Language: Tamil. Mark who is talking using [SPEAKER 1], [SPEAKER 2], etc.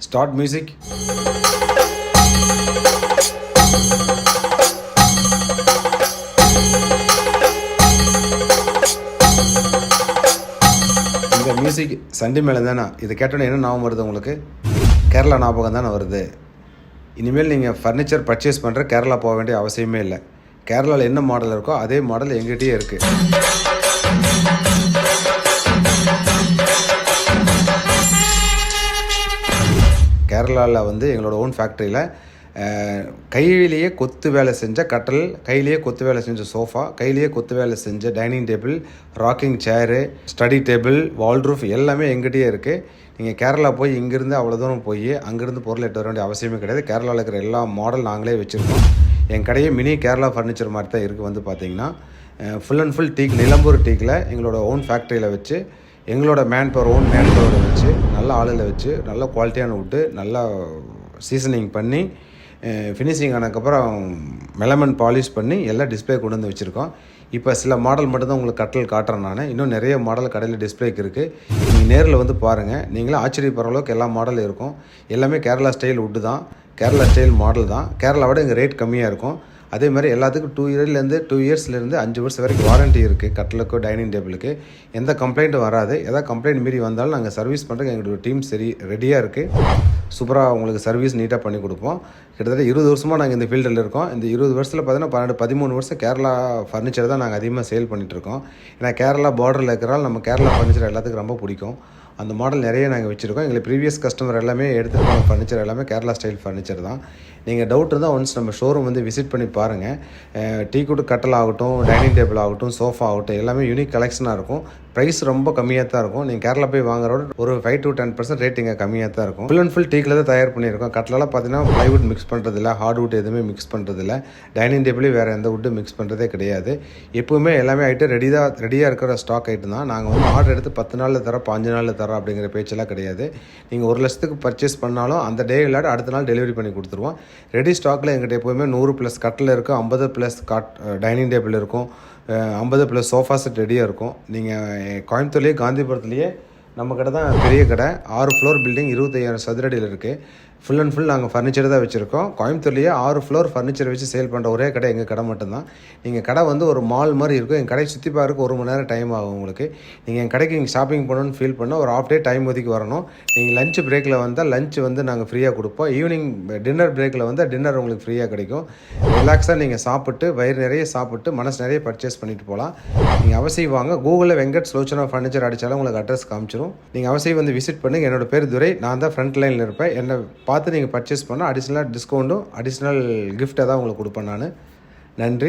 [SPEAKER 1] Start music. இந்த மியூசிக் சண்டி மேலே தானே இதை கேட்டோன்னே என்ன ஞாபகம் வருது உங்களுக்கு? கேரளா ஞாபகம் தானே வருது. இனிமேல் நீங்கள் ஃபர்னிச்சர் பர்ச்சேஸ் பண்ணுற கேரளா போக வேண்டிய அவசியமே இல்லை. கேரளாவில் என்ன மாடல் இருக்கோ அதே மாடல் எங்கிட்டயே இருக்குது. கேரளாவில் வந்து எங்களோட ஓன் ஃபேக்ட்ரியில் கையிலேயே கொத்து வேலை செஞ்ச கட்டல், கையிலேயே கொத்து வேலை செஞ்ச சோஃபா, கையிலேயே கொத்து வேலை செஞ்ச டைனிங் டேபிள், ராக்கிங் சேரு, ஸ்டடி டேபிள், வால்ரூஃப் எல்லாமே எங்கிட்டயே இருக்குது. நீங்கள் கேரளா போய் இங்கேருந்து அவ்வளோ தூரம் போய் அங்கேருந்து பொருள் எடுத்து வர வேண்டிய அவசியமே கிடையாது. கேரளாவில் இருக்கிற எல்லா மாடல் நாங்களே வச்சுருக்கோம். என் கடையே மினி கேரளா ஃபர்னிச்சர் மாதிரி தான் இருக்குது. வந்து பார்த்தீங்கன்னா ஃபுல் அண்ட் ஃபுல் டீக், நிலம்பூர் டீக்கில் எங்களோட ஓன் ஃபேக்ட்ரியில் வச்சு எங்களோட ஓன் மேன் பவரை வச்சு நல்ல ஆளில் வச்சு நல்ல குவாலிட்டியான விட்டு நல்லா சீசனிங் பண்ணி ஃபினிஷிங் ஆனதுக்கப்புறம் மெலமன் பாலிஷ் பண்ணி எல்லாம் டிஸ்பிளே கொண்டு வந்து வச்சுருக்கோம். இப்போ சில மாடல் மட்டும்தான் உங்களுக்கு கட்டல் காட்டுறேன் நான். இன்னும் நிறைய மாடல் கடையில் டிஸ்பிளேக்கு இருக்குது. நீங்கள் நேரில் வந்து பாருங்கள். நீங்களே ஆச்சரியப்படுற அளவுக்கு எல்லா மாடலும் இருக்கும். எல்லாமே கேரளா ஸ்டைல் வுட்டு தான், கேரளா ஸ்டைல் மாடல் தான். கேரளாவோட இங்கே ரேட் கம்மியாக இருக்கும். அதே மாதிரி எல்லாத்துக்கும் 2 இயர்ஸ்லேருந்து 5 வருஷம் வரைக்கும் வாரண்ட்டி இருக்குது. கட்டலுக்கு டைனிங் டேபிளுக்கு எந்த கம்ப்ளைண்ட்டும் வராது. எதாவது கம்ப்ளைண்ட் மீறி வந்தாலும் நாங்கள் சர்வீஸ் பண்ணுறதுக்கு எங்களோட டீம் ரெடியாக இருக்குது. சூப்பராக உங்களுக்கு சர்வீஸ் நீட்டாக பண்ணி கொடுப்போம். கிட்டத்தட்ட 20 வருஷமாக நாங்கள் இந்த ஃபீல்டில் இருக்கோம். இந்த 20 வருஷத்தில் பார்த்தீங்கன்னா 13 வருஷம் கேரளா ஃபர்னிச்சர் தான் நாங்கள் அதிகமாக சேல் பண்ணிகிட்ருக்கோம். ஏன்னா கேரளா பார்டரில் இருக்கிறால் நம்ம கேரளா ஃபர்னிச்சர் எல்லாத்துக்கும் ரொம்ப பிடிக்கும். அந்த மாடல் நிறைய நாங்கள் வச்சுருக்கோம். எங்களுக்கு ப்ரீவியஸ் கஸ்டமர் எல்லாமே எடுத்துகிட்டு போன ஃபர்னிச்சர் எல்லாமே கேரளா ஸ்டைல் ஃபர்னிச்சர் தான். நீங்கள் டவுட் இருந்தால் ஒன்ஸ் நம்ம ஷோரூம் வந்து விசிட் பண்ணி பாருங்கள். டீ குட் கட்டல் ஆகட்டும், டைனிங் டேபிள் ஆகட்டும், சோஃபா ஆகட்டும் எல்லாமே யூனிக் கலெக்ஷனாக இருக்கும். ப்ரைஸ் ரொம்ப கம்மியாக தான் இருக்கும். நீங்கள் கேரளா போய் வாங்குறோட ஒரு 5 to 10% ரேட்டிங்க கம்மியாக தான் இருக்கும். ஃபுல் அண்ட் ஃபுல் டீக்கில் தான் தயார் பண்ணியிருக்கோம். கட்டலெல்லாம் பார்த்தீங்கன்னா ப்ளைவுட் மிக்ஸ் பண்ணுறதில்ல, ஹார்ட்வுட் எதுவுமே மிக்ஸ் பண்ணுறதில்ல. டைனிங் டேபிளே வேறு எந்த வுட்டு மிக்ஸ் பண்ணுறதே கிடையாது. எப்போவுமே எல்லாமே ஐட்டம் ரெடியாக இருக்கிற ஸ்டாக் ஐட்டம் தான். நாங்கள் வந்து ஆர்டர் எடுத்து 10 நாளில் தரோம், 5 நாளில் தரோம் அப்படிங்கிற பேச்செல்லாம் கிடையாது. நீங்கள் 1 லட்சத்துக்கு பர்ச்சேஸ் பண்ணாலும் அந்த டே இல்லாட்டி அடுத்த நாள் டெலிவரி பண்ணி கொடுத்துருவோம். ரெடி ஸ்டாக்கில் எங்கிட்ட எப்போவுமே 100+ கட்டில் இருக்கும், 50+ டைனிங் டேபிள் இருக்கும், 50+ சோஃபா செட் ரெடியாக இருக்கும். நீங்கள் கோயம்புத்தூர்லேயே காந்திபுரத்துலேயே நம்ம கடை தான் பெரிய கடை. 6 ஃப்ளோர் பில்டிங், 25,000 சதுரடியில் இருக்குது. ஃபுல் அண்ட் ஃபுல் நாங்கள் ஃபர்னிச்சர் தான் வச்சுருக்கோம். கோயம்புத்தூர்லேயே 6 ஃப்ளோர் ஃபர்னிச்சர் வச்சு சேல் பண்ணுற ஒரே கடை எங்கள் கடை மட்டும்தான். நீங்கள் கடை வந்து ஒரு மால் மாதிரி இருக்கும். என் கடை சுற்றி பார்க்க 1 மணி நேரம் டைம் ஆகும் உங்களுக்கு. நீங்கள் என் கடைக்கு இங்கே ஷாப்பிங் பண்ணணும்னு ஃபீல் பண்ணால் ஒரு ½ டே டைம் ஒதுக்கி வரணும். நீங்கள் லஞ்ச் பிரேக்கில் வந்தால் லஞ்ச் வந்து நாங்கள் ஃப்ரீயாக கொடுப்போம். ஈவினிங் டின்னர் பிரேக்கில் வந்தால் டின்னர் உங்களுக்கு ஃப்ரீயாக கிடைக்கும். ரிலாக்ஸாக நீங்கள் சாப்பிட்டு வயிறு நிறைய சாப்பிட்டு மனசு நிறைய பர்ச்சேஸ் பண்ணிட்டு போகலாம். நீங்கள் அவசியம் வாங்க. கூகுளில் வெங்கட் ஸ்லோச்சனா ஃபர்னிச்சர் அடித்தாலும் உங்களுக்கு அட்ரஸ் காமிச்சிடும். நீங்கள் அவசியம் வந்து விசிட் பண்ணுங்கள். என்னோடய பேர் துரை. நான் தான் ஃப்ரண்ட் லைனில் இருப்பேன். என்னை பார்த்து நீங்கள் பர்ச்சேஸ் பண்ணால் அடிஷ்னலாக டிஸ்கவுண்ட்டும் அடிஷ்னல் கிஃப்ட்டை தான் உங்களுக்கு கொடுப்பேன் நான். நன்றி.